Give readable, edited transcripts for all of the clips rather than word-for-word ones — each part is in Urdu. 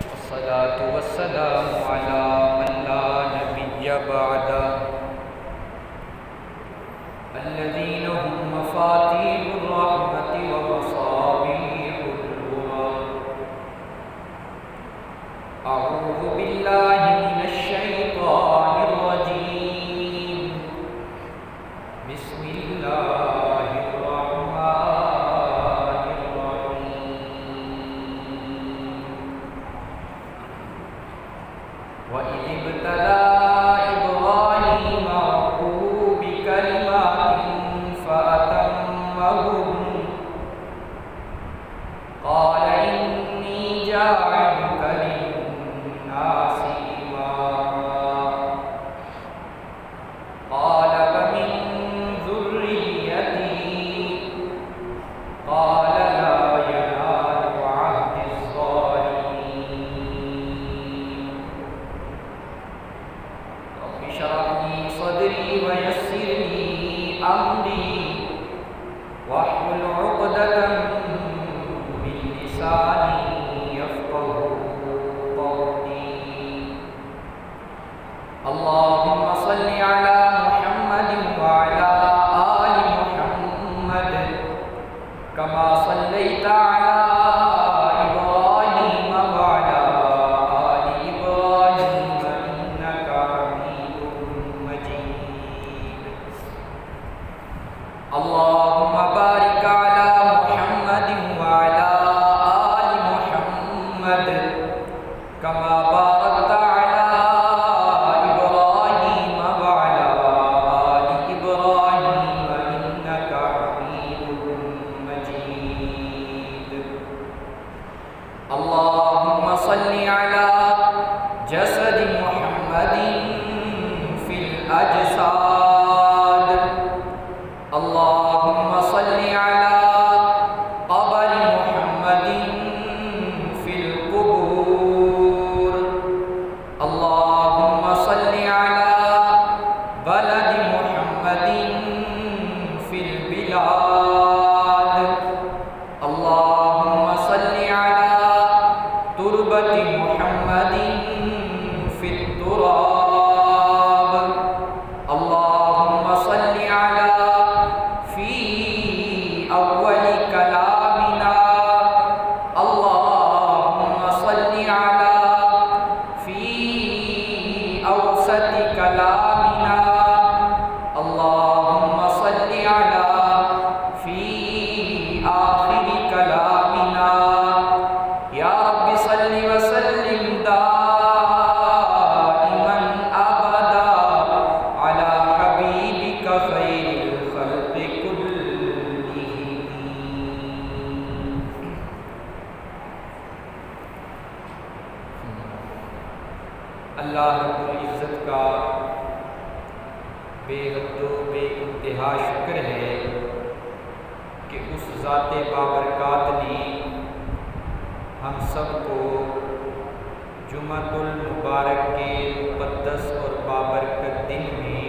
والصلاة والسلام على من لا نبي بعده الذين هم مفاتيح الرحمة ومصابيح الغرر. أعوذ بالله من الشيطان الرجيم. بسم الله الرحمن الرحيم. وإذ ابتلى إبراهيم ربه بكلمات فأتمهن قال إني جاعلك للناس إماما قال فمن ذريتي قال لا ينال عهد الظالمين. رب اشرح لي صدري ويسر لي أمري واحلل عقدة من لساني يفقهوا قولي. اللهم صل على محمد وعلى آل محمد كما صليت على إبراهيم وعلى آل إبراهيم إنك حميد مجيد. اللهم بارك على محمد وعلى آل محمد كما باركت على إبراهيم وعلى آل إبراهيم إنك حميد مجيد. اللهم صل على جسد محمد في الأجساد. اللهم صل على قبر محمد في القبور. اللهم صل على بلد محمد في البلاد. اللهم صل على تربة محمد في التراب. اللهم صل على في أول كلامنا. اللهم صل على في أوسط كلامنا. اللهم صل على في آخر كلامنا. يا رب صل وسلم دائما أبدا على حبيبك خير الخلق كلهم. اللہ رب العزت کا بے حد و بے انتہا شکر ہے کہ اس ذات بابرکات نے ہم سب کو جمعۃ المبارک کے مقدس اور بابرکت دن میں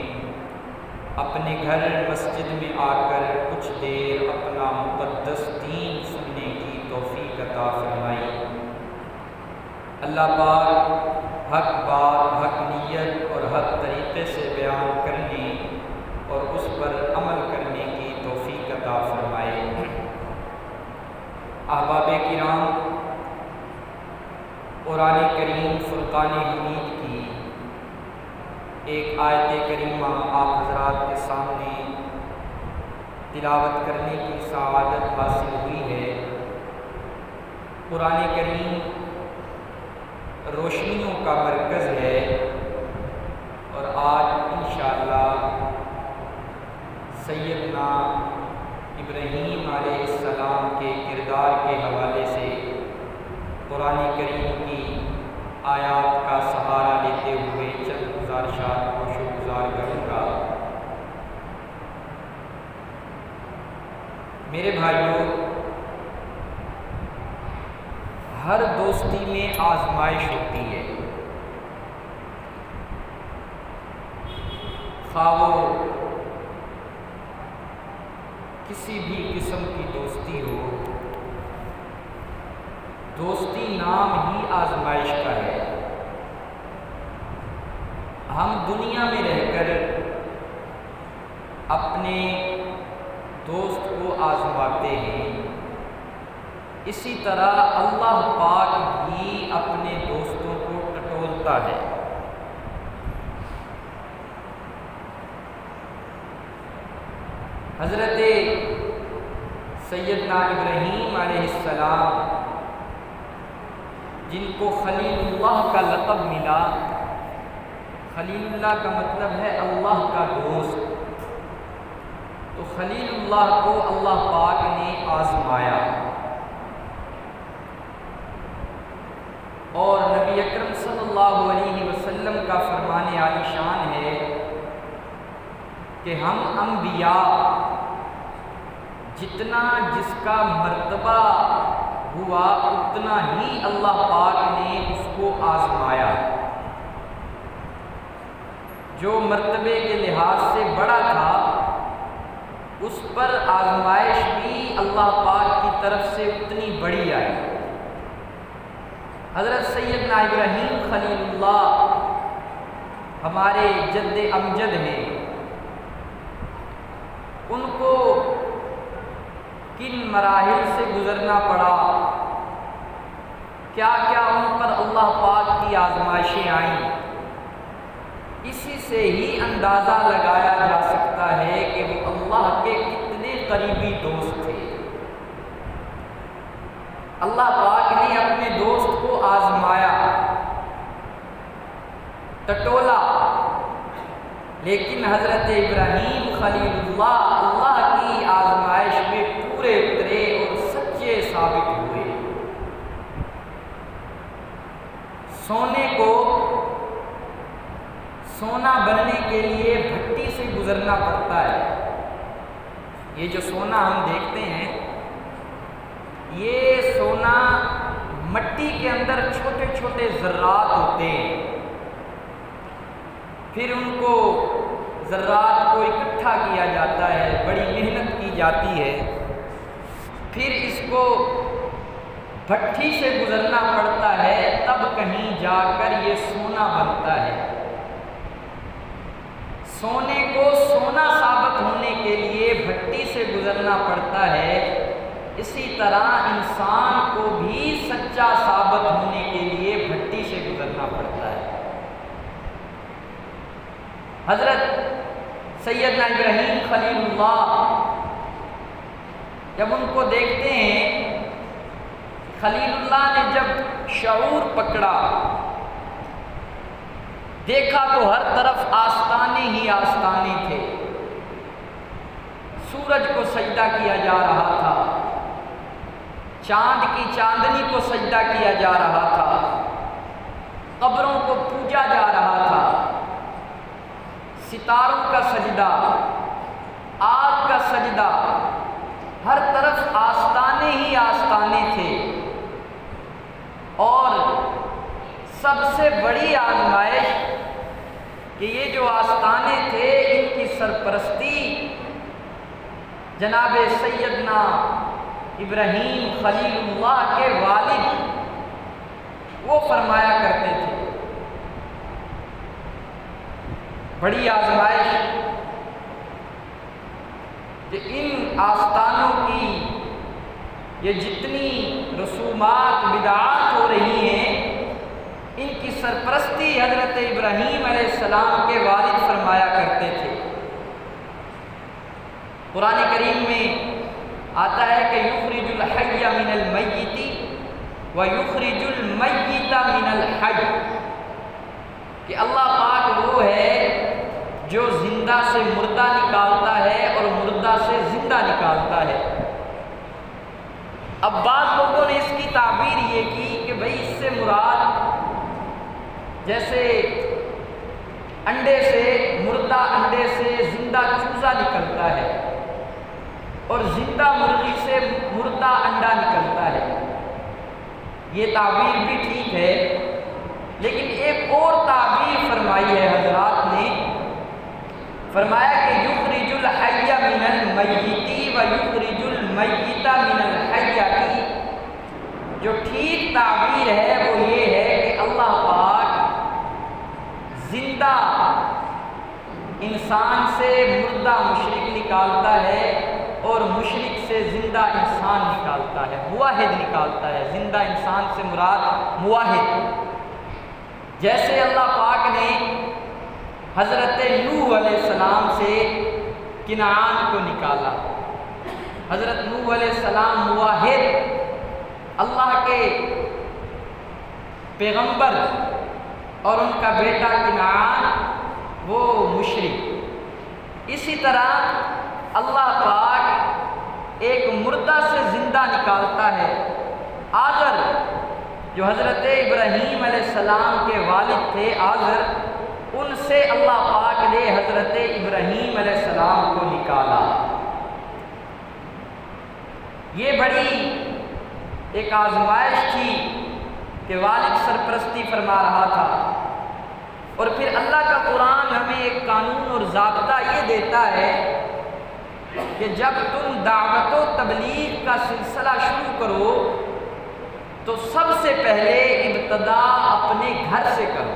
اپنے گھر مسجد میں آ کر کچھ دیر اپنا مقدس دین سننے کی توفیق عطا فرمائی. اللہ پاک حق بات، حق نیت اور حق طریقے سے بیان کرنے اور اس پر عمل کرنے کی توفیق عطا فرمائے. احباب کرام، قرآن کریم فرقان حمید کی ایک آیت کریمہ آپ حضرات کے سامنے تلاوت کرنے کی سعادت حاصل ہوئی ہے. قرآن کریم روشنیوں کا مرکز ہے اور آج انشاءاللہ سیدنا ابراہیم علیہ السلام کے کردار کے حوالے سے قرآن کریم کی آیات کا سہارا لیتے ہوئے چند گزارشات کو شکرگزار کروں گا. میرے بھائیوں، ہر دوستی میں آزمائش ہوتی ہے. خواہ وہ کسی بھی قسم کی دوستی ہو، دوستی نام ہی آزمائش کا ہے۔ ہم دنیا میں رہ کر اپنے دوست کو آزماتے ہیں، اسی طرح اللہ پاک بھی اپنے دوستوں کو ٹٹولتا ہے۔ حضرت سیدنا ابراہیم علیہ السلام، جن کو خلیل اللہ کا لقب ملا، خلیل اللہ کا مطلب ہے اللہ کا دوست، تو خلیل اللہ کو اللہ پاک نے آزمایا، اور نبی اکرم صلی اللہ علیہ وسلم کا فرمان عالی شان ہے کہ ہم انبیاء جتنا جس کا مرتبہ ہوا اتنا ہی اللہ پاک نے اس کو آزمایا۔ جو مرتبے کے لحاظ سے بڑا تھا اس پر آزمائش بھی اللہ پاک کی طرف سے اتنی بڑی آئی۔ حضرت سیدنا ابراہیم خلیل اللہ ہمارے جد امجد ہیں، ان کو کن مراحل سے گزرنا پڑا، کیا کیا ان پر اللہ پاک کی آزمائشیں آئیں، اسی سے ہی اندازہ لگایا جا سکتا ہے کہ وہ اللہ کے کتنے قریبی دوست تھے۔ اللہ پاک نے اپنے دوست کو آزمایا، ٹٹولا، لیکن حضرت ابراہیم خلیل اللہ کی آزمائش میں پورے اترے اور سچے ثابت ہوئے۔ سونے کو سونا بننے کے لیے بھٹی سے گزرنا پڑتا ہے۔ یہ جو سونا ہم دیکھتے ہیں، یہ سونا مٹی کے اندر چھوٹے چھوٹے ذرات ہوتے ہیں، پھر ان کو ذرات کو اکٹھا کیا جاتا ہے، بڑی محنت کی جاتی ہے، پھر اس کو بھٹی سے گزرنا پڑتا ہے، تب کہیں جا کر یہ سونا بنتا ہے۔ سونے کو سونا ثابت ہونے کے لیے بھٹی سے گزرنا پڑتا ہے، اسی طرح انسان کو بھی سچا ثابت ہونے کے لیے بھٹی سے گزرنا پڑتا ہے۔ حضرت سیدنا ابراہیم خلیل اللہ جب ان کو دیکھتے ہیں، خلیل اللہ نے جب شعور پکڑا، دیکھا تو ہر طرف آستانے ہی آستانے تھے، سورج کو سجدہ کیا جا رہا تھا، چاند کی چاندنی کو سجدہ کیا جا رہا تھا، قبروں کو پوجا جا رہا تھا، ستاروں کا سجدہ، آگ کا سجدہ، ہر طرف آستانے ہی آستانے تھے، اور سب سے بڑی آزمائش کہ یہ جو آستانے تھے ان کی سرپرستی جناب سیدنا ابراہیم خلیل اللہ کے والد وہ فرمایا کرتے تھے۔ بڑی آزمائش کہ ان آستانوں کی یہ جتنی رسومات بدعات ہو رہی ہیں، ان کی سرپرستی حضرت ابراہیم علیہ السلام کے والد فرمایا کرتے تھے۔ قرآن کریم میں آتا ہے کہ یخرج الحی من المیت ویخرج المیت من الحی، کہ اللہ پاک وہ ہے جو زندہ سے مردہ نکالتا ہے اور مردہ سے زندہ نکالتا ہے۔ اب بعض لوگوں نے اس کی تعبیر یہ کی کہ بھئی اس سے مراد جیسے انڈے سے، مردہ انڈے سے زندہ چوزا نکلتا ہے اور زندہ مرغی سے مردہ انڈا نکلتا ہے، یہ تعبیر بھی ٹھیک ہے، لیکن ایک اور تعبیر فرمائی ہے حضرات نے، فرمایا کہ یخرج الحی من المیت و یخرج المیت من الحی، جو ٹھیک تعبیر ہے وہ یہ ہے کہ اللہ پاک زندہ انسان سے مردہ مشرک نکالتا ہے اور مشرک سے زندہ انسان نکالتا ہے، موحد نکالتا ہے۔ زندہ انسان سے مراد موحد۔ جیسے اللہ پاک نے حضرت نوح علیہ السلام سے کنعان کو نکالا، حضرت نوح علیہ السلام موحد، اللہ کے پیغمبر، اور ان کا بیٹا کنعان وہ مشرک۔ اسی طرح اللہ پاک ایک مردہ سے زندہ نکالتا ہے۔ آزر جو حضرت ابراہیم علیہ السلام کے والد تھے، آزر، ان سے اللہ پاک نے حضرت ابراہیم علیہ السلام کو نکالا۔ یہ بڑی ایک آزمائش تھی کہ والد سرپرستی فرما رہا تھا، اور پھر اللہ کا قرآن ہمیں ایک قانون اور ضابطہ یہ دیتا ہے کہ جب تم دعوت و تبلیغ کا سلسلہ شروع کرو تو سب سے پہلے ابتدا اپنے گھر سے کرو۔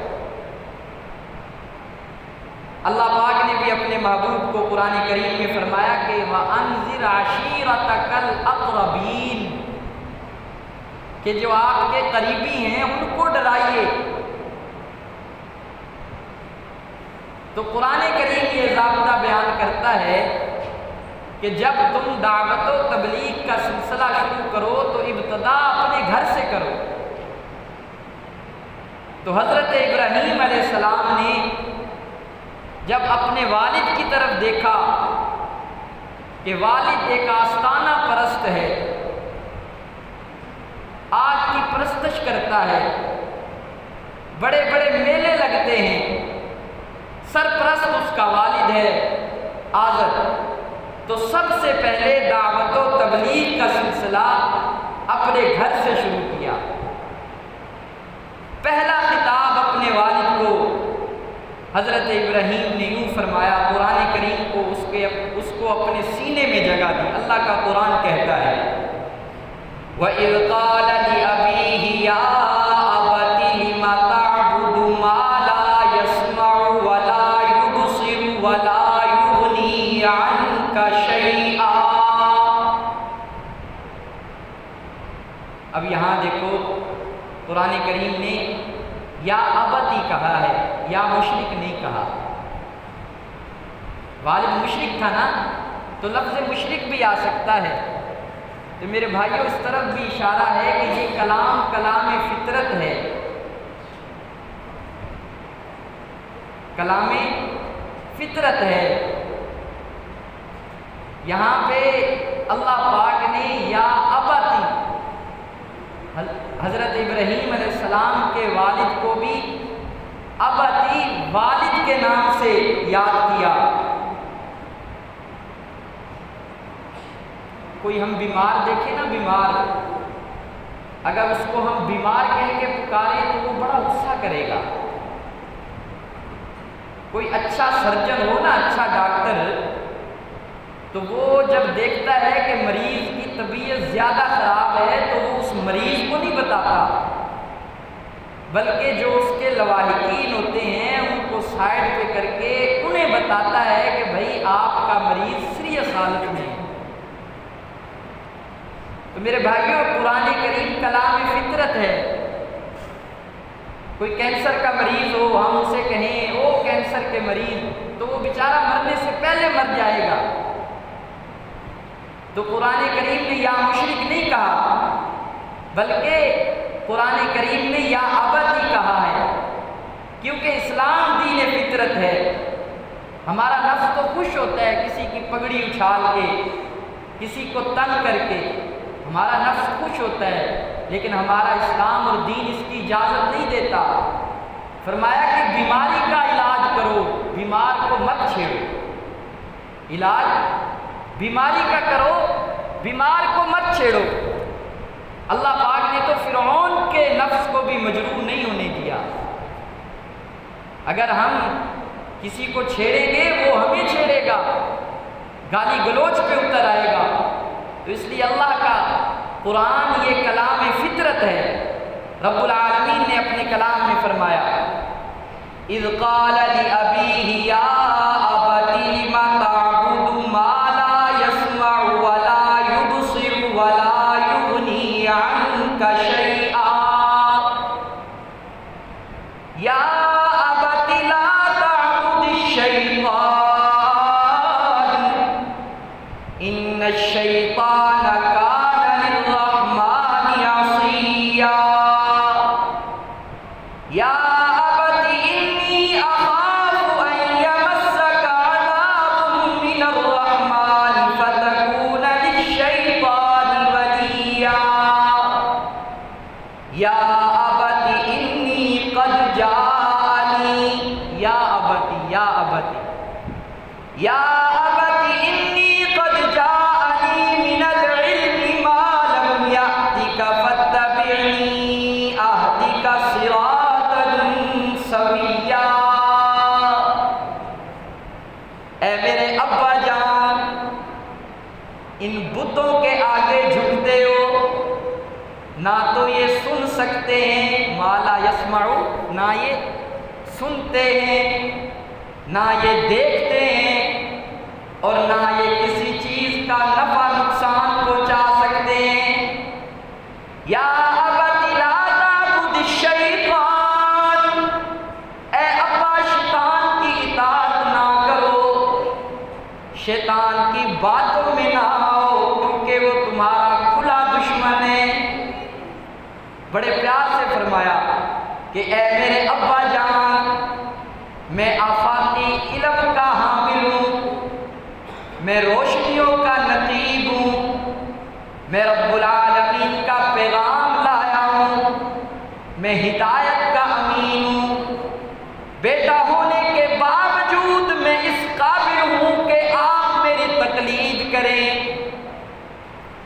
اللہ پاک نے بھی اپنے محبوب کو قرآن کریم میں فرمایا کہ وَأَنذِرْ عَشِيرَتَكَ الْأَقْرَبِينَ، کہ جو آپ کے قریبی ہیں ان کو ڈرائیے۔ تو قرآن کریم یہ ضابطہ بیان کرتا ہے کہ جب تم دعوت و تبلیغ کا سلسلہ شروع کرو تو ابتدا اپنے گھر سے کرو۔ تو حضرت ابراہیم علیہ السلام نے جب اپنے والد کی طرف دیکھا کہ والد ایک آستانہ پرست ہے، آگ کی پرستش کرتا ہے، بڑے بڑے میلے لگتے ہیں، سرپرست اس کا والد ہے آزر، تو سب سے پہلے دعوت و تبلیغ کا سلسلہ اپنے گھر سے شروع کیا۔ پہلا خطاب اپنے والد کو حضرت ابراہیم نے یوں فرمایا، قرآن کریم کو اس کو اپنے سینے میں جگہ دی۔ اللہ کا قرآن کہتا ہے وَإِذْ قَالَ لِأَبِيهِ يَا أَبَتِ لِمَ تَعْبُدُ مَا لَا يَسْمَعُ وَلَا يُبْصِرُ وَلَا يُغْنِي عَنْكَ شَيْئًا۔ اب یہاں دیکھو قرآن کریم نے یا ابتی کہا ہے، یا مشرک نہیں کہا۔ والد مشرک تھا نا، تو لفظ مشرک بھی آ سکتا ہے۔ تو میرے بھائیوں اس طرف بھی اشارہ ہے کہ یہ کلام فطرت ہے، کلام فطرت ہے۔ یہاں پہ اللہ پاک نے یا ابتی، حضرت ابراہیم علیہ السلام کے والد کو بھی ابتی، والد کے نام سے یاد کیا۔ کوئی ہم بیمار دیکھیں نا، بیمار، اگر اس کو ہم بیمار کہہ کے پکاریں تو وہ بڑا غصہ کرے گا۔ کوئی اچھا سرجن ہو نا، اچھا ڈاکٹر، تو وہ جب دیکھتا ہے کہ مریض کی طبیعت زیادہ خراب ہے تو وہ اس مریض کو نہیں بتاتا، بلکہ جو اس کے لواحقین ہوتے ہیں ان کو سائڈ پہ کر کے انہیں بتاتا ہے کہ بھائی آپ کا مریض سیریس حالت میں ہے۔ تو میرے بھائیوں، قرآن کریم کلام فطرت ہے۔ کوئی کینسر کا مریض ہو، ہم اسے کہیں او کینسر کے مریض، تو وہ بیچارہ مرنے سے پہلے مر جائے گا۔ تو قرآن کریم نے یا مشرک نہیں کہا، بلکہ قرآن کریم نے یا ابتی کہا ہے، کیونکہ اسلام دین فطرت ہے۔ ہمارا نفس تو خوش ہوتا ہے کسی کی پگڑی اچھال کے، کسی کو تنگ کر کے، ہمارا نفس خوش ہوتا ہے، لیکن ہمارا اسلام اور دین اس کی اجازت نہیں دیتا۔ فرمایا کہ بیماری کا علاج کرو، بیمار کو مت چھیڑو۔ علاج بیماری کا کرو، بیمار کو مت چھیڑو۔ اللہ پاک نے تو فرعون کے نفس کو بھی مجروح نہیں ہونے دیا۔ اگر ہم کسی کو چھیڑیں گے وہ ہمیں چھیڑے گا، گالی گلوچ پہ اتر آئے گا۔ تو اس لیے اللہ کا قرآن یہ کلام فطرت ہے۔ رب العالمین نے اپنے کلام میں فرمایا اذ قال لأبیہ یا ابت لم تعبد ما لا يسمع ولا يبصر ولا يغنی عنک شیئا یا ابت لا تعبد الشیطان ان الشیطان کان للرحمن عصیا یا ابت انی اخاف ان یمسک عذاب من الرحمن فتکون للشیطان ولیا یا ابت انی قد جاءنی یا ابت یا ابت یا ابت انی قد جاءنی من العلم ما لم یأتک فاتبعنی اہدک صراطا سویا۔ اے میرے ابا جان، ان بتوں کے آگے جھکتے ہو، نہ تو یہ سن سکتے ہیں ما لا یسمعو، نہ یہ سنتے ہیں، نہ یہ دیکھتے ہیں، اور نہ یہ کسی چیز کا نفع نقصان پہنچا سکتے ہیں۔ یا ابت لا تعبد الشیطان، اے ابا شیطان کی اطاعت نہ کرو، شیطان کی باتوں میں نہ آؤ، کیونکہ وہ تمہارا کھلا دشمن ہے۔ بڑے پیار سے فرمایا کہ اے میرے ابا جان، میں آفاقی علم کا حامل ہوں، میں روشنیوں کا نقیب ہوں، میں رب العالمین کا پیغام لایا ہوں، میں ہدایت کا امین ہوں۔ بیٹا ہونے کے باوجود میں اس قابل ہوں کہ آپ میری تقلید کریں،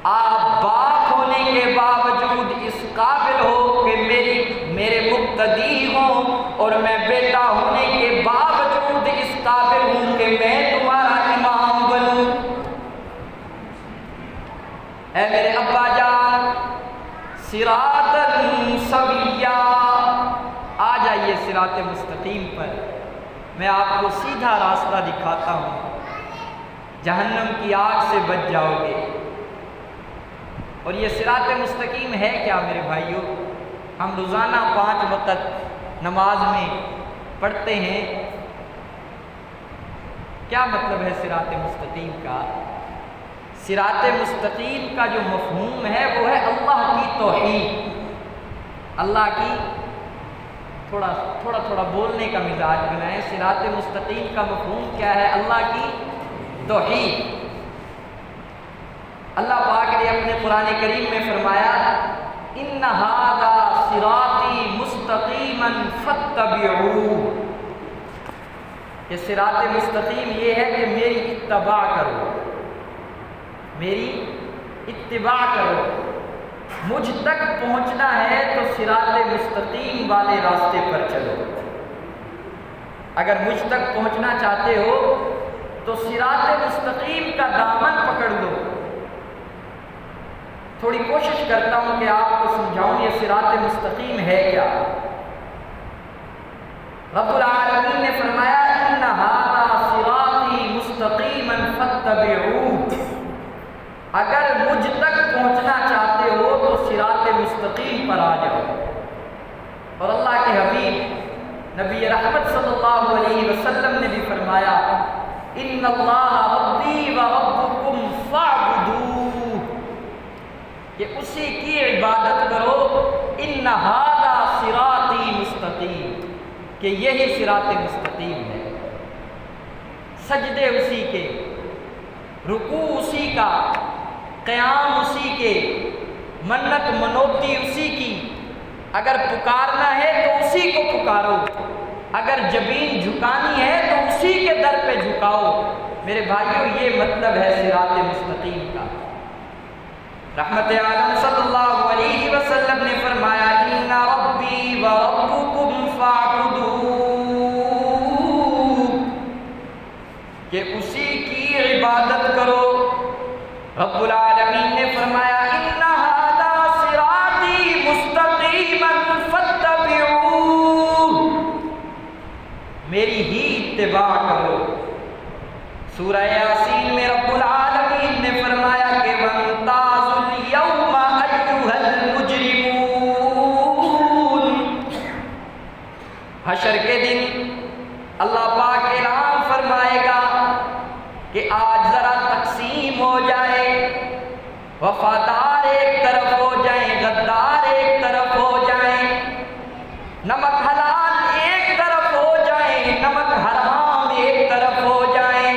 آپ باپ ہونے کے باوجود اس قابل ہو کہ میرے مقتدی ہوں، اور میں بیٹا ہونے کے باوجود اس قابل ہوں کہ میں تمہارا امام بنوں۔ اے میرے ابا جان، صراطا سویا، آ جائیے صراط مستقیم پر، میں آپ کو سیدھا راستہ دکھاتا ہوں، جہنم کی آگ سے بچ جاؤ گے۔ اور یہ صراط مستقیم ہے کیا میرے بھائیوں؟ ہم روزانہ 5 وقت نماز میں پڑھتے ہیں، کیا مطلب ہے صراط مستقیم کا؟ صراط مستقیم کا جو مفہوم ہے وہ ہے اللہ کی توحید، اللہ کی تھوڑا بولنے کا مزاج بنائیں۔ صراط مستقیم کا مفہوم کیا ہے؟ اللہ کی توحید۔ اللہ پاک نے اپنے قرآن کریم میں فرمایا ان ھذا صراطی مستقیما فاتبعوہ، کہ صراط مستقیم یہ ہے کہ میری اتباع کرو، میری اتباع کرو، مجھ تک پہنچنا ہے تو صراط مستقیم والے راستے پر چلو۔ اگر مجھ تک پہنچنا چاہتے ہو تو صراط مستقیم کا دامن پکڑ لو۔ تھوڑی کوشش کرتا ہوں کہ آپ کو سمجھاؤں یہ صراط مستقیم ہے کیا۔ رب العالمین نے فرمایا ان ھذا صراطی مستقیما فاتبعوہ، اگر مجھ تک پہنچنا چاہتے ہو تو صراط مستقیم پر آ جاؤ۔ اور اللہ کے حبیب نبی رحمت صلی اللہ علیہ وسلم نے بھی فرمایا ان اللہ ربی و ربکم فاعبدوہ، کہ اسی کی عبادت کرو، ان ھذا صراطی مستقیم، کہ یہی صراط مستقیم ہے۔ سجدے اسی کے، رکوع اسی کا، قیام اسی کے، منت منوتی اسی کی، اگر پکارنا ہے تو اسی کو پکارو، اگر جبین جھکانی ہے تو اسی کے در پہ جھکاؤ۔ میرے بھائیوں یہ مطلب ہے صراط مستقیم کا۔ رحمت عالم صلی اللہ علیہ وسلم نے فرمایا ان ربی و ربکم فاعبدوہ، کہ اسی کی عبادت کرو۔ رب العالمین نے فرمایا ان ھذا میری ہی اتباع کرو۔ سورہ یاسین میں رب العالمین نے فرمایا کہ وَامْتَازُوا الْيَوْمَ أَيُّهَا الْمُجْرِمُونَ۔ حشر کے دن اللہ پاک اعلان فرمائے گا کہ آج ذرا تقسیم ہو جائے، وفادار ایک طرف ہو جائیں، غدار ایک طرف ہو جائیں، نمک حلال ایک طرف ہو جائیں، نمک حرام ایک طرف ہو جائیں،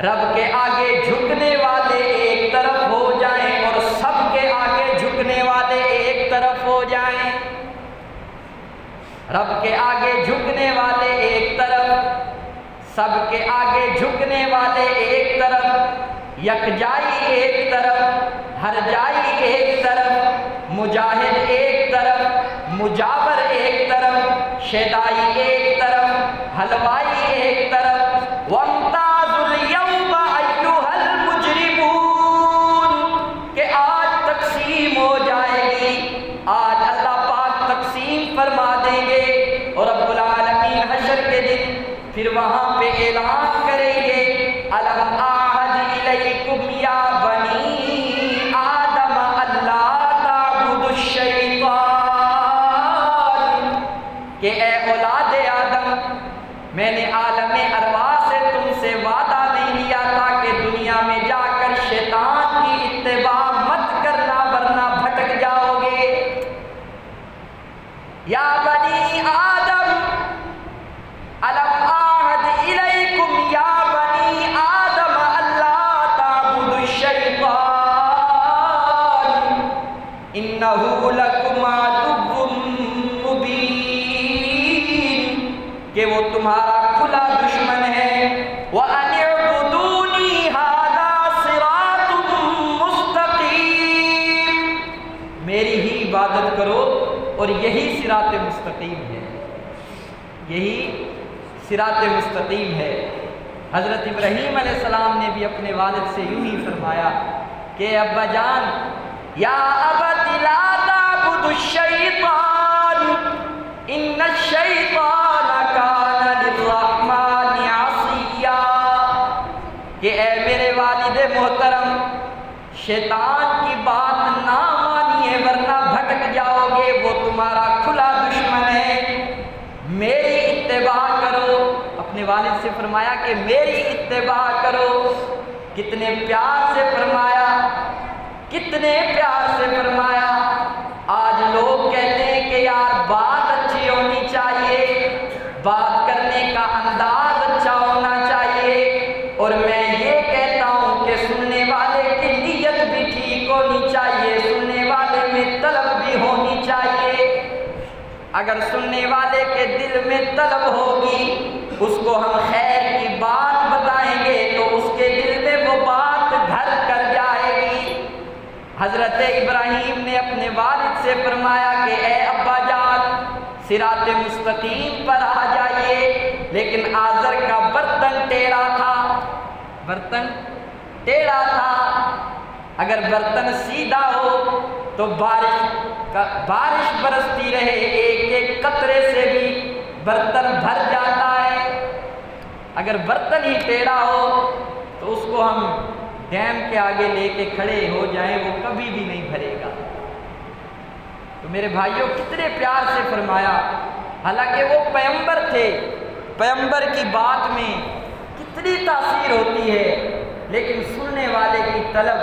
رب کے آگے جھکنے والے ایک طرف ہو جائیں اور سب کے آگے جھکنے والے ایک طرف ہو جائیں۔ رب کے آگے جھکنے والے ایک طرف، سب کے آگے جھکنے والے ایک طرف، یکجائی ایک طرف، ہر جائی ایک طرف، مجاہد ایک طرف، مجاور ایک طرف، شیدائی ایک طرف، حلوائی ایک طرف۔ وَامْتَازُوا الْيَوْمَ أَيُّهَا الْمُجْرِمُونَ کہ آج تقسیم ہو جائے گی، آج اللہ پاک تقسیم فرما دیں گے، اور رب العالمین حشر کے دن پھر وہاں پہ اعلان کریں گے أَلَمْ أَعْهَدْ إِلَيْكُمْ يَا بَنِي آدَمَ أَلَّا تَعْبُدُوا الشَّيْطَانَ کہ اے اولاد آدم، میں نے عالم ارواح سے تم سے وعدہ نہیں لیا تھا کہ دنیا میں جا کر شیطان کی اتباع مت کرنا ورنہ بھٹک جاؤ گے۔ یا بنی آدم أَلَمْ أَعْهَدْ إِلَيْكُمْ يَا بَنِي آدَمَ أَلَّا تَعْبُدُوا الشَّيْطَانَ إِنَّهُ لَكُمْ عَدُوٌّ مُبِينٌ کہ وہ تمہارا کھلا دشمن ہے۔ وَأَنِ اعْبُدُونِي هَذَا صِرَاطٌ مُسْتَقِيمٌ میری ہی عبادت کرو اور یہی صراط مستقیم ہے، یہی صراط مستقیم ہے۔ حضرت ابراہیم علیہ السلام نے بھی اپنے والد سے یوں ہی فرمایا کہ ابا جان، یا ابت لا تعبد الشیطان ان الشیطان کان للرحمن عصیا کہ اے میرے والد محترم، شیطان کی بات نہ مانیے ورنہ بھٹک جاؤ گے، وہ تمہارا کھلا دشمن ہے، میری اتباع کرو۔ اپنے والد سے فرمایا کہ میری اتباع کرو۔ کتنے پیار سے فرمایا، کتنے پیار سے فرمایا۔ آج لوگ کہتے ہیں کہ یار بات اچھی ہونی چاہیے، بات کرنے کا انداز اچھا ہونا چاہیے، اور میں یہ کہتا ہوں کہ سننے والے کی نیت بھی ٹھیک ہونی چاہیے، سننے والے میں طلب بھی ہونی چاہیے۔ اگر سننے والے کے دل میں طلب ہوگی، اس کو ہم خیر کی بات بتائیں گے تو اس کے دل میں وہ بات گھر کر جائے گی۔ حضرت ابراہیم نے اپنے والد سے فرمایا کہ اے ابا جان، صراط مستقیم پر آ جائیے، لیکن آزر کا برتن ٹیڑھا تھا، برتن ٹیڑھا تھا۔ اگر برتن سیدھا ہو تو بارش برستی رہے، ایک ایک قطرے سے بھی برتن بھر جاتا ہے۔ اگر برتن ہی ٹیڑھا ہو تو اس کو ہم ڈیم کے آگے لے کے کھڑے ہو جائیں، وہ کبھی بھی نہیں بھرے گا۔ تو میرے بھائیوں، کتنے پیار سے فرمایا، حالانکہ وہ پیغمبر تھے، پیغمبر کی بات میں کتنی تاثیر ہوتی ہے، لیکن سننے والے کی طلب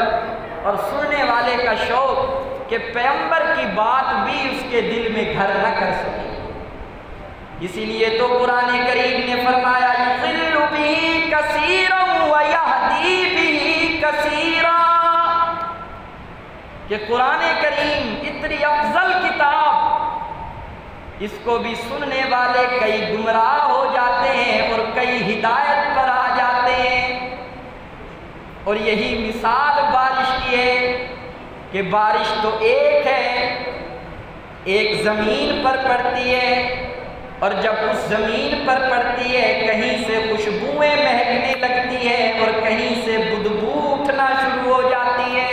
اور سننے والے کا شوق کہ پیغمبر کی بات بھی اس کے دل میں گھر نہ کر سکے۔ اسی لیے تو قرآن کریم نے فرمایا یضل بہ کثیرا ویہدی بہ کثیرا کہ قرآن کریم اتنی افضل کتاب، اس کو بھی سننے والے کئی گمراہ ہو جاتے ہیں اور کئی ہدایت پر آ جاتے ہیں۔ اور یہی مثال بارش کی ہے کہ بارش تو ایک ہے، ایک زمین پر پڑتی ہے، اور جب اس زمین پر پڑتی ہے کہیں سے خوشبوئیں مہکنے لگتی ہے اور کہیں سے بدبو اٹھنا شروع ہو جاتی ہے۔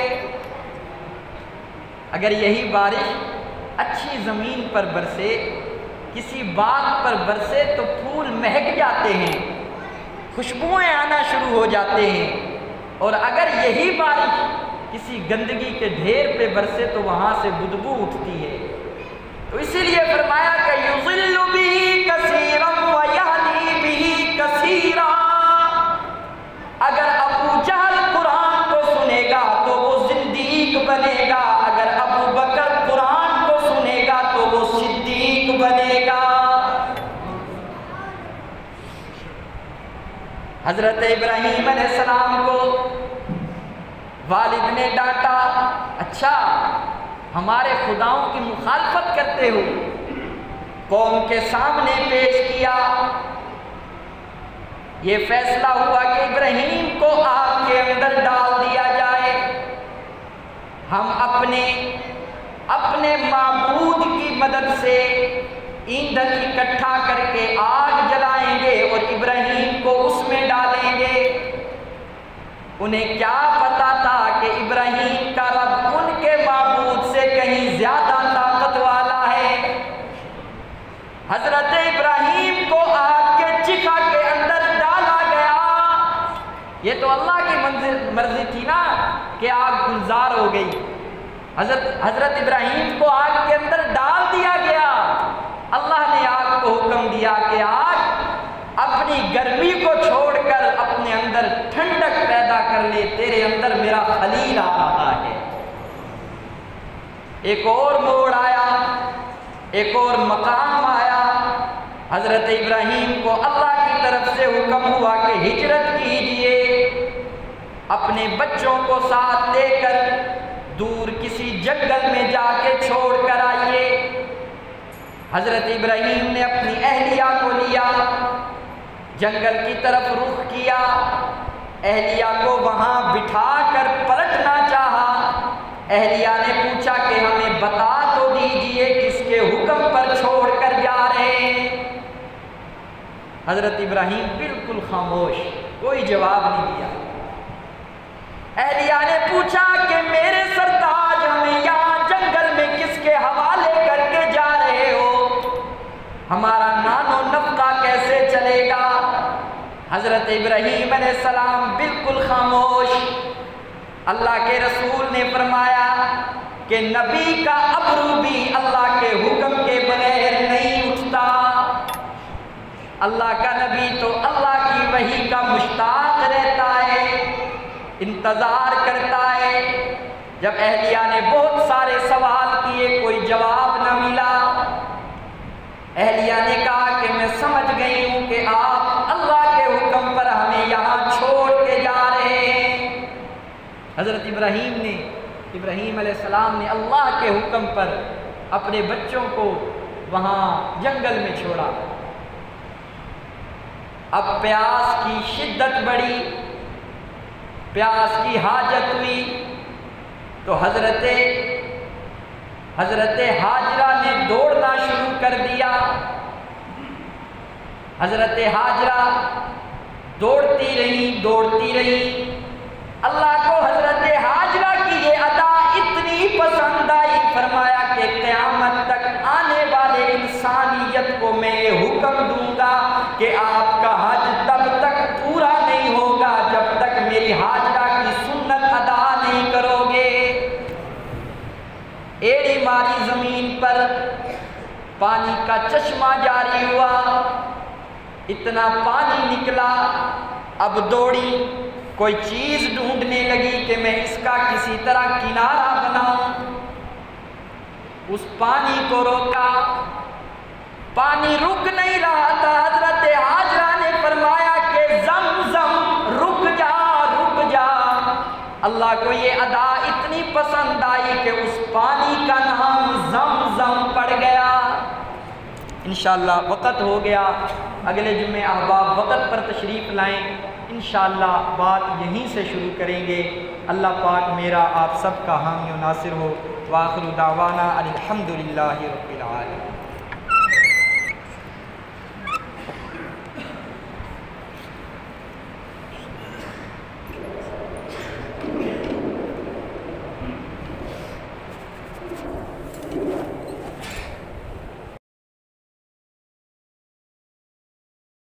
اگر یہی بارش اچھی زمین پر برسے، کسی باغ پر برسے تو پھول مہک جاتے ہیں، خوشبوئیں آنا شروع ہو جاتے ہیں، اور اگر یہی بارش کسی گندگی کے ڈھیر پہ برسے تو وہاں سے بدبو اٹھتی ہے۔ تو اسی لیے فرمایا کہ یضل بہ کثیرا ویہدی بہ کثیرا، اگر ابو جہل قرآن کو سنے گا تو وہ زندیق بنے گا، اگر ابو بکر قرآن کو سنے گا تو وہ صدیق بنے گا۔ حضرت ابراہیم علیہ السلام کو والد نے ڈانٹا، اچھا ہمارے خداؤں کی مخالفت کرتے ہو، قوم کے سامنے پیش کیا۔ یہ فیصلہ ہوا کہ ابراہیم کو آگ کے اندر ڈال دیا جائے، ہم اپنے معبود کی مدد سے ایندھن اکٹھا کر کے آگ جلائیں گے اور ابراہیم کو اس میں ڈالیں گے۔ انہیں کیا پتا تھا کہ ابراہیم کا رب ان کے معبود سے کہیں زیادہ طاقت والا ہے۔ حضرت ابراہیم کو آگ کے چکا کے اندر ڈالا گیا۔ یہ تو اللہ کی مرضی تھی نا کہ آگ گلزار ہو گئی۔ حضرت ابراہیم کو آگ کے اندر ڈال دیا گیا۔ اللہ نے آگ کو حکم دیا کہ آگ اپنی گرمی کو چھوڑ کر اپنے اندر ٹھنڈک پیدا کر لے، تیرے اندر میرا خلیل آ رہا ہے۔ ایک اور موڑ آیا، ایک اور مقام آیا۔ حضرت ابراہیم کو اللہ کی طرف سے حکم ہوا کہ ہجرت کیجئے، اپنے بچوں کو ساتھ لے کر دور کسی جنگل میں جا کے چھوڑ کر آئیے۔ حضرت ابراہیم نے اپنی اہلیہ کو لیا، جنگل کی طرف رخ کیا، اہلیہ کو وہاں بٹھا کر پلٹنا چاہا۔ اہلیہ نے پوچھا کہ ہمیں بتا تو دیجئے کس کے حکم پر چھوڑ کر جا رہے ہیں۔ حضرت ابراہیم بالکل خاموش، کوئی جواب نہیں دیا۔ اہلیہ نے پوچھا کہ میرے سرتاج ہمیں یہاں جنگل میں کس کے حوالے کر کے جا رہے ہو؟ ہمارا نان و نفقہ کیسے چلے گا؟ حضرت ابراہیم علیہ السلام بالکل خاموش۔ اللہ کے رسول نے فرمایا کہ نبی کا ابرو بھی اللہ کے حکم کے بغیر نہیں اٹھتا۔ اللہ کا نبی تو اللہ کی وحی کا مشتاق رہتا ہے، انتظار کرتا ہے۔ جب اہلیہ نے بہت سارے سوال کیے، کوئی جواب نہ ملا۔ اہلیہ نے کہا کہ میں سمجھ گئی ہوں کہ آپ اللہ کے حکم پر ہمیں یہاں چھوڑ کے جا رہے ہیں۔ حضرت ابراہیم علیہ السلام نے اللہ کے حکم پر اپنے بچوں کو وہاں جنگل میں چھوڑا۔ اب پیاس کی شدت بڑھی، پیاس کی حاجت ہوئی، تو حضرت ہاجرہ نے دوڑنا شروع کر دیا۔ حضرت ہاجرہ دوڑتی رہی۔ اللہ کو حضرت ہاجرہ کی یہ ادا اتنی پسند آئی، فرمایا کہ قیامت تک آنے والے انسانیت کو میں یہ حکم دوں گا کہ آپ کا حج تب تک پورا نہیں ہوگا جب تک میری ہاجرہ کی سنت ادا نہیں کرو گے۔ ایڑی ماری زمین پر پانی کا چشمہ جاری ہوا، اتنا پانی نکلا۔ اب دوڑی، کوئی چیز ڈھونڈنے لگی کہ میں اس کا کسی طرح کنارہ بناؤں۔ اس پانی کو روکا، پانی رک نہیں رہا تھا۔ حضرت ہاجرہ نے فرمایا کہ زمزم رک جا۔ اللہ کو یہ ادا اتنی پسند آئی کہ اس پانی کا نام زمزم پڑ گیا۔ انشاءاللہ وقت ہو گیا، اگلے جمعے احباب وقت پر تشریف لائیں، انشاءاللہ بات یہیں سے شروع کریں گے۔ اللہ پاک میرا آپ سب کا حامی و ناصر ہو۔ وآخر دعوانا الحمدللہ رب العالمین۔